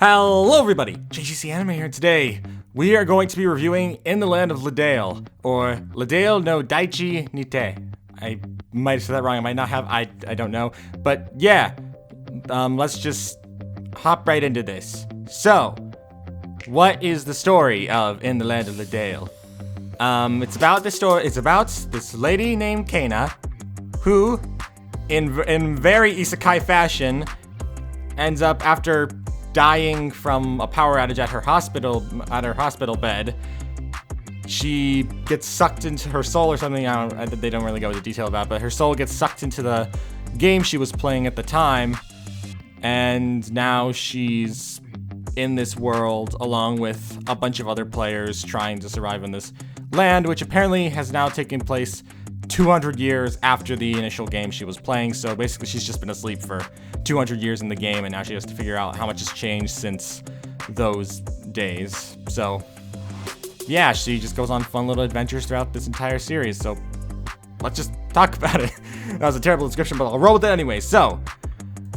Hello everybody, JGC Anime here. Today we are going to be reviewing In the Land of Leadale, or Leadale no Daichi Nite. I might have said that wrong, I might not have, I don't know. But yeah, let's just hop right into this. So, what is the story of In the Land of Leadale? It's about this lady named Kana, who, in very isekai fashion, ends up after dying from a power outage at her hospital bed. She gets sucked into her soul or something. They don't really go into detail about, but her soul gets sucked into the game she was playing at the time, and now she's in this world along with a bunch of other players trying to survive in this land, which apparently has now taken place 200 years after the initial game she was playing. So basically she's just been asleep for 200 years in the game, and now she has to figure out how much has changed since those days. So yeah, she just goes on fun little adventures throughout this entire series. So let's just talk about it. That was a terrible description, but I'll roll with it anyway. So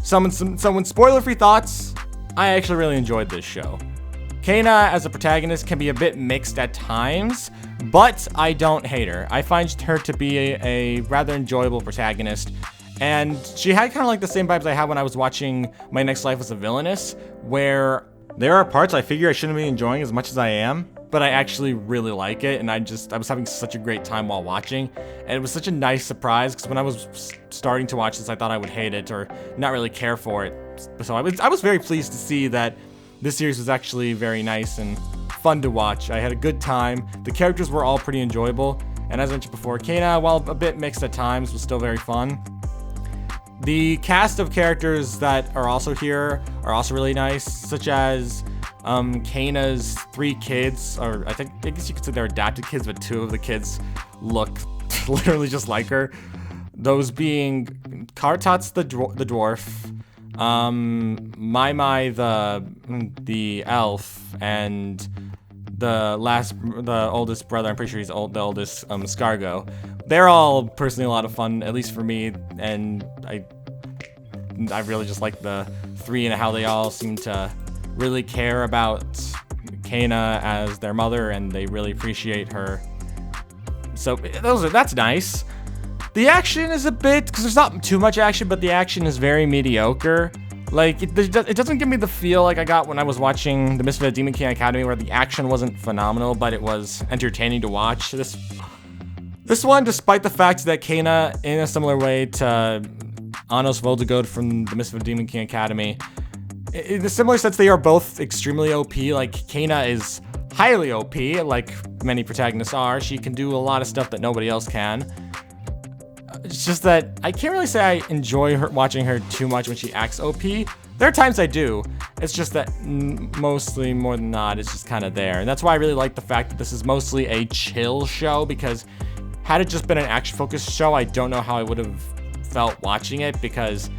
some spoiler-free thoughts. I actually really enjoyed this show. Kana as a protagonist can be a bit mixed at times, but I don't hate her. I find her to be a rather enjoyable protagonist, and she had kind of like the same vibes I had when I was watching My Next Life as a Villainess, where there are parts I figure I shouldn't be enjoying as much as I am, but I actually really like it, and I was having such a great time while watching, and it was such a nice surprise, because when I was starting to watch this, I thought I would hate it or not really care for it. So I was very pleased to see that this series was actually very nice and fun to watch. I had a good time. The characters were all pretty enjoyable, and as I mentioned before, Kana, while a bit mixed at times, was still very fun. The cast of characters that are also here are also really nice, such as Kana's 3 kids, or I guess you could say they're adopted kids, but 2 of the kids look literally just like her. Those being Kartats the dwarf, Mai the elf, and the oldest brother, I'm pretty sure he's the oldest, Scargo. They're all personally a lot of fun, at least for me, and I really just like the 3 and how they all seem to really care about Kana as their mother, and they really appreciate her. So that's nice. The action is a bit, because there's not too much action, but the action is very mediocre. Like, it doesn't give me the feel like I got when I was watching The Misfit of Demon King Academy, where the action wasn't phenomenal, but it was entertaining to watch. This one, despite the fact that Kana, in a similar way to Anos Voldegod from The Misfit of Demon King Academy, in a similar sense, they are both extremely OP. Like, Kana is highly OP, like many protagonists are. She can do a lot of stuff that nobody else can. It's just that I can't really say I enjoy watching her too much when she acts OP. There are times I do. It's just that mostly, more than not, it's just kind of there. And that's why I really like the fact that this is mostly a chill show, because had it just been an action-focused show, I don't know how I would have felt watching it, because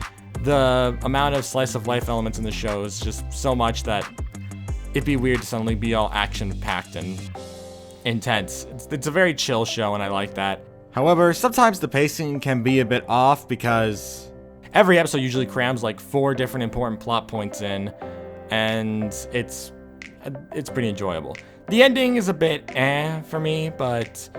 the amount of slice-of-life elements in the show is just so much that it'd be weird to suddenly be all action-packed and intense. It's a very chill show, and I like that. However, sometimes the pacing can be a bit off, because every episode usually crams like 4 different important plot points in, and it's pretty enjoyable. The ending is a bit for me, but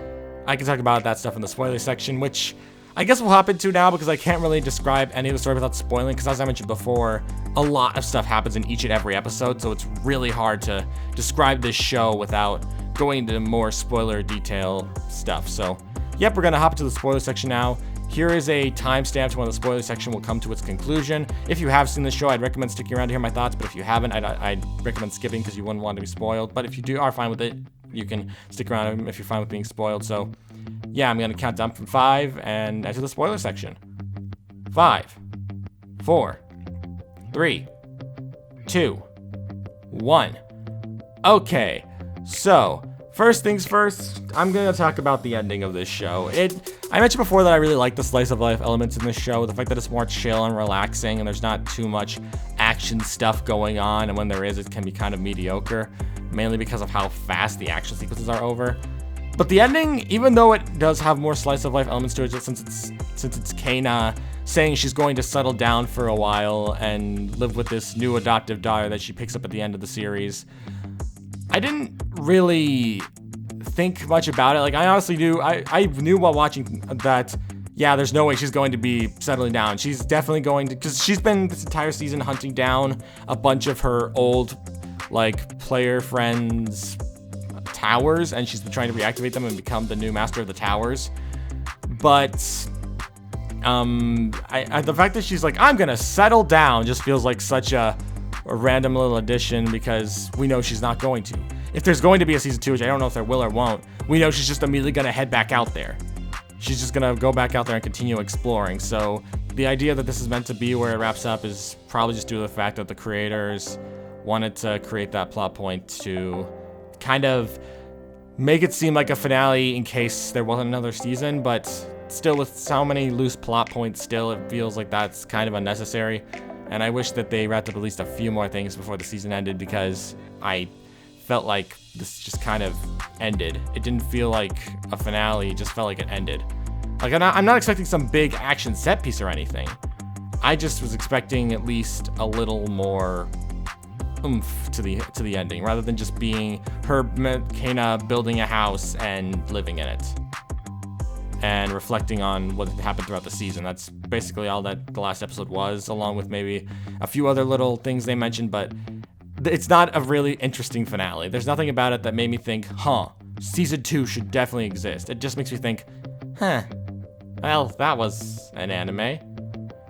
I can talk about that stuff in the spoiler section, which I guess we'll hop into now, because I can't really describe any of the story without spoiling, because as I mentioned before, a lot of stuff happens in each and every episode, so it's really hard to describe this show without going into more spoiler detail stuff. So yep, we're gonna hop into the spoiler section now. Here is a timestamp to when the spoiler section will come to its conclusion. If you have seen the show, I'd recommend sticking around to hear my thoughts, but if you haven't, I'd recommend skipping, because you wouldn't want to be spoiled. But if you are fine with it, you can stick around if you're fine with being spoiled. So yeah, I'm gonna count down from 5 and enter the spoiler section. 5, 4, 3, 2, 1. Okay, so first things first, I'm gonna talk about the ending of this show. I mentioned before that I really like the slice of life elements in this show, the fact that it's more chill and relaxing, and there's not too much action stuff going on, and when there is, it can be kind of mediocre, mainly because of how fast the action sequences are over. But the ending, even though it does have more slice of life elements to it, just since it's Kana saying she's going to settle down for a while and live with this new adoptive daughter that she picks up at the end of the series, I didn't really think much about it. Like, I honestly knew, I knew while watching that, yeah, there's no way she's going to be settling down. She's definitely going to, because she's been this entire season hunting down a bunch of her old, like, player friends' towers, and she's been trying to reactivate them and become the new master of the towers. But the fact that she's like, I'm gonna settle down, just feels like such a random little addition, because we know she's not going to. If there's going to be a season 2, which I don't know if there will or won't, we know she's just immediately gonna head back out there. She's just gonna go back out there and continue exploring. So the idea that this is meant to be where it wraps up is probably just due to the fact that the creators wanted to create that plot point to kind of make it seem like a finale in case there wasn't another season, but still, with so many loose plot points, still it feels like that's kind of unnecessary. And I wish that they wrapped up at least a few more things before the season ended, because I felt like this just kind of ended. It didn't feel like a finale, it just felt like it ended. Like, I'm not expecting some big action set piece or anything. I just was expecting at least a little more oomph to the ending, rather than just being her, Kana, building a house and living in it and reflecting on what happened throughout the season. That's basically all that the last episode was, along with maybe a few other little things they mentioned, but it's not a really interesting finale. There's nothing about it that made me think, season 2 should definitely exist. It just makes me think, well, that was an anime.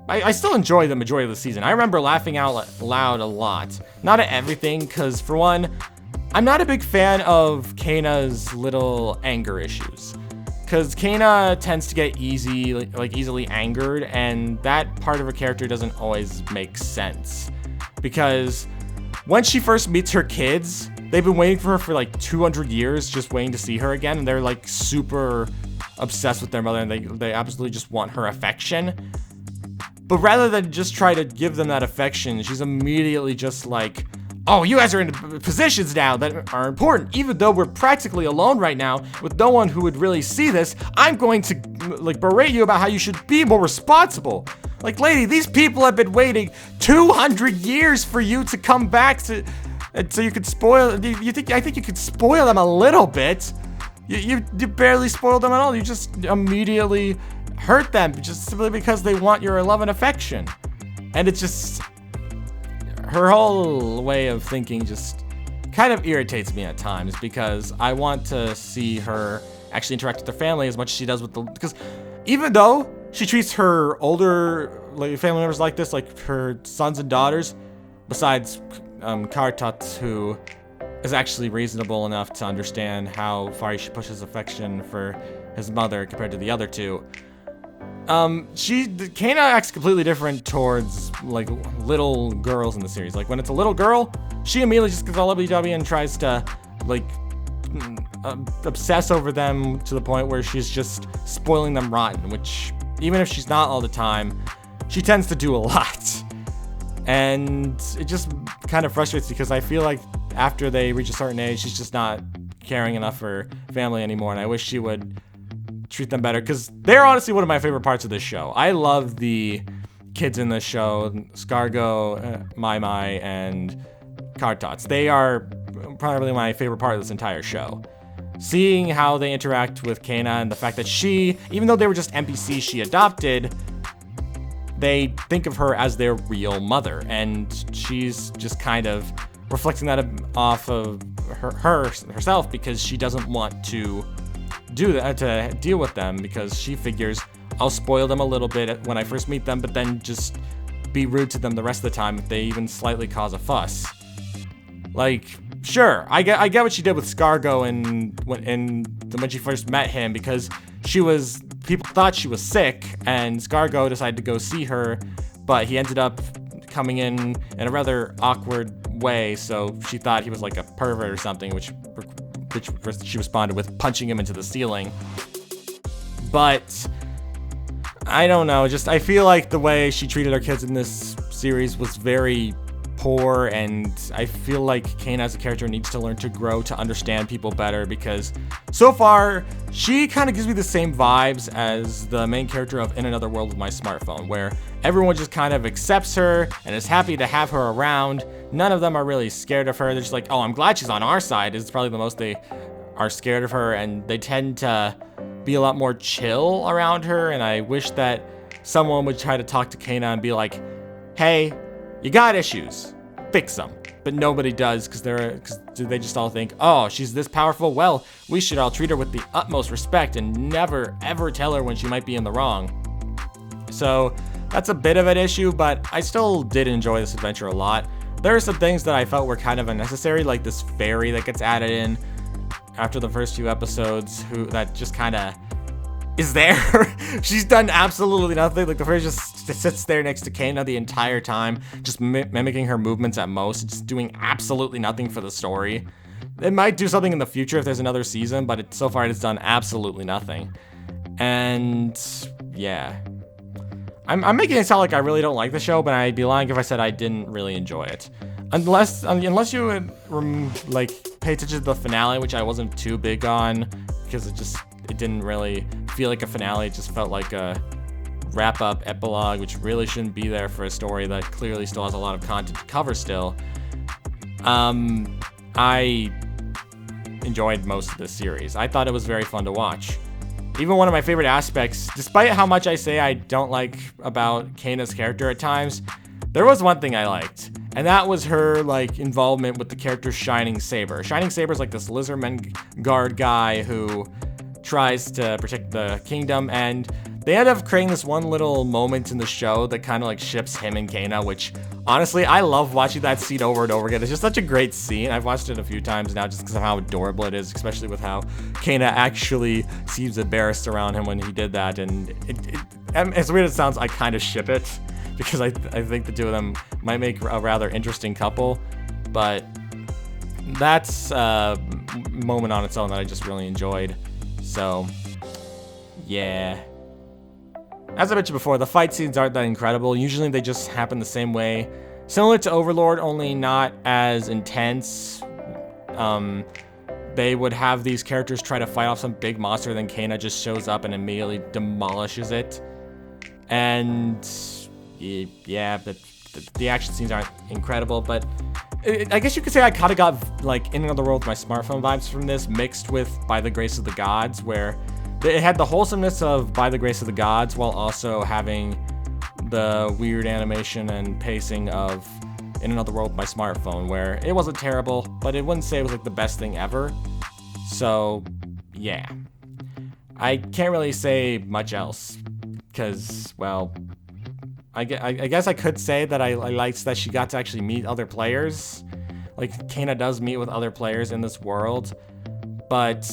I still enjoy the majority of the season. I remember laughing out loud a lot. Not at everything, because for one, I'm not a big fan of Kana's little anger issues. Because Kana tends to get easily angered, and that part of her character doesn't always make sense. Because when she first meets her kids, they've been waiting for her for like 200 years, just waiting to see her again, and they're like super obsessed with their mother, and they absolutely just want her affection. But rather than just try to give them that affection, she's immediately just like, oh, you guys are in positions now that are important. Even though we're practically alone right now with no one who would really see this, I'm going to like berate you about how you should be more responsible. Like, lady, these people have been waiting 200 years for you to come back so you could spoil. I think you could spoil them a little bit. You barely spoiled them at all. You just immediately hurt them just simply because they want your love and affection. And it's just, her whole way of thinking just kind of irritates me at times, because I want to see her actually interact with her family as much as she does with because even though she treats her older family members like this, like her sons and daughters, besides Kartat, who is actually reasonable enough to understand how far he should push his affection for his mother compared to the other two. Kana acts completely different towards, like, little girls in the series. Like, when it's a little girl, she immediately just gets all lovey-dovey and tries to, like, obsess over them to the point where she's just spoiling them rotten, which, even if she's not all the time, she tends to do a lot. And it just kind of frustrates me, because I feel like after they reach a certain age, she's just not caring enough for family anymore, and I wish she would treat them better, because they're honestly one of my favorite parts of this show. I love the kids in this show, Scargo, Mai Mai, and Kartats. They are probably my favorite part of this entire show. Seeing how they interact with Kana, and the fact that she, even though they were just NPCs she adopted, they think of her as their real mother, and she's just kind of reflecting that off of herself, because she doesn't want to do that, to deal with them, because she figures, I'll spoil them a little bit when I first meet them, but then just be rude to them the rest of the time if they even slightly cause a fuss. Like, sure, I get what she did with Scargo when she first met him, because people thought she was sick, and Scargo decided to go see her, but he ended up coming in a rather awkward way, so she thought he was like a pervert or something, which she responded with punching him into the ceiling. But I don't know, just I feel like the way she treated her kids in this series was very poor, and I feel like Kane as a character needs to learn to grow to understand people better, because so far she kind of gives me the same vibes as the main character of In Another World with My Smartphone, where everyone just kind of accepts her and is happy to have her around. None of them are really scared of her. They're just like, oh, I'm glad she's on our side, is probably the most they are scared of her, and they tend to be a lot more chill around her. And I wish that someone would try to talk to Kana and be like, hey, you got issues, fix them. But nobody does, because they just all think, oh, she's this powerful, well, we should all treat her with the utmost respect and never ever tell her when she might be in the wrong. So that's a bit of an issue, but I still did enjoy this adventure a lot. There are some things that I felt were kind of unnecessary, like this fairy that gets added in after the first few episodes, that just kind of is there. She's done absolutely nothing. Like, the fairy just sits there next to Kana the entire time, just mimicking her movements at most, just doing absolutely nothing for the story. It might do something in the future if there's another season, but so far it's done absolutely nothing. And yeah, I'm making it sound like I really don't like the show, but I'd be lying if I said I didn't really enjoy it. Unless you would like pay attention to the finale, which I wasn't too big on, because it didn't really feel like a finale. It just felt like a wrap-up epilogue, which really shouldn't be there for a story that clearly still has a lot of content to cover still. I enjoyed most of this series. I thought it was very fun to watch. Even one of my favorite aspects, despite how much I say I don't like about Kana's character at times, there was one thing I liked, and that was her like involvement with the character Shining Saber. Shining Saber's like this lizardman guard guy who tries to protect the kingdom, and they end up creating this one little moment in the show that kind of like ships him and Kana, which honestly, I love watching that scene over and over again. It's just such a great scene. I've watched it a few times now just because of how adorable it is, especially with how Kana actually seems embarrassed around him when he did that. And as weird as it sounds, I kind of ship it, because I think the two of them might make a rather interesting couple. But that's a moment on its own that I just really enjoyed. So, yeah. As I mentioned before, the fight scenes aren't that incredible. Usually they just happen the same way. Similar to Overlord, only not as intense. They would have these characters try to fight off some big monster, then Kana just shows up and immediately demolishes it. And yeah, the action scenes aren't incredible, but I guess you could say I kind of got like In Another World with My Smartphone vibes from this, mixed with By the Grace of the Gods, where it had the wholesomeness of By the Grace of the Gods while also having the weird animation and pacing of In Another World with My Smartphone, where it wasn't terrible, but it wouldn't say it was like the best thing ever. So yeah, I can't really say much else, because, well, I guess I could say that I liked that she got to actually meet other players. Like, Kana does meet with other players in this world, but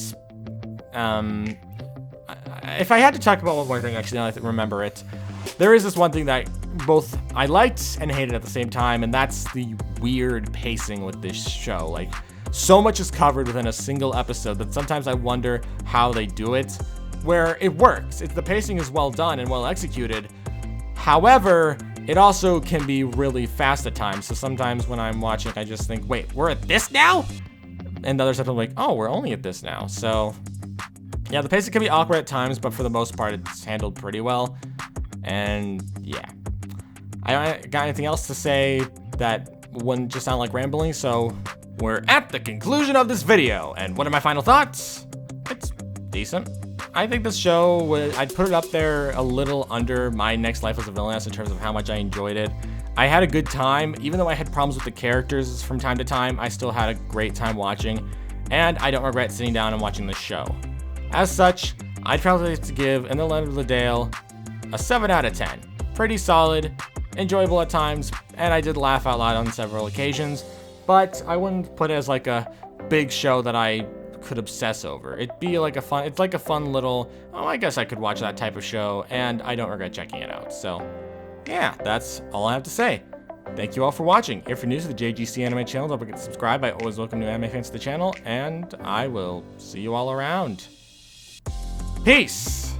if I had to talk about one more thing, actually, now I remember it, there is this one thing that both I liked and hated at the same time, and that's the weird pacing with this show. Like, so much is covered within a single episode that sometimes I wonder how they do it, where it works. The pacing is well done and well executed. However, it also can be really fast at times. So sometimes when I'm watching, I just think, wait, we're at this now? And the other stuff I'm like, oh, we're only at this now. So yeah, the pacing can be awkward at times, but for the most part, it's handled pretty well. And yeah, I got anything else to say that wouldn't just sound like rambling. So we're at the conclusion of this video. And what are my final thoughts? It's decent. I think this show, I'd put it up there a little under My Next Life as a Villainess in terms of how much I enjoyed it. I had a good time. Even though I had problems with the characters from time to time, I still had a great time watching, and I don't regret sitting down and watching this show. As such, I'd probably have to give In the Land of Leadale a 7 out of 10. Pretty solid, enjoyable at times, and I did laugh out loud on several occasions, but I wouldn't put it as like a big show that I could obsess over. It's like a fun little, oh, I guess I could watch that type of show, and I don't regret checking it out. So yeah, that's all I have to say. Thank you all for watching. If you're new to the JGC Anime channel, don't forget to subscribe. I always welcome new anime fans to the channel, and I will see you all around. Peace!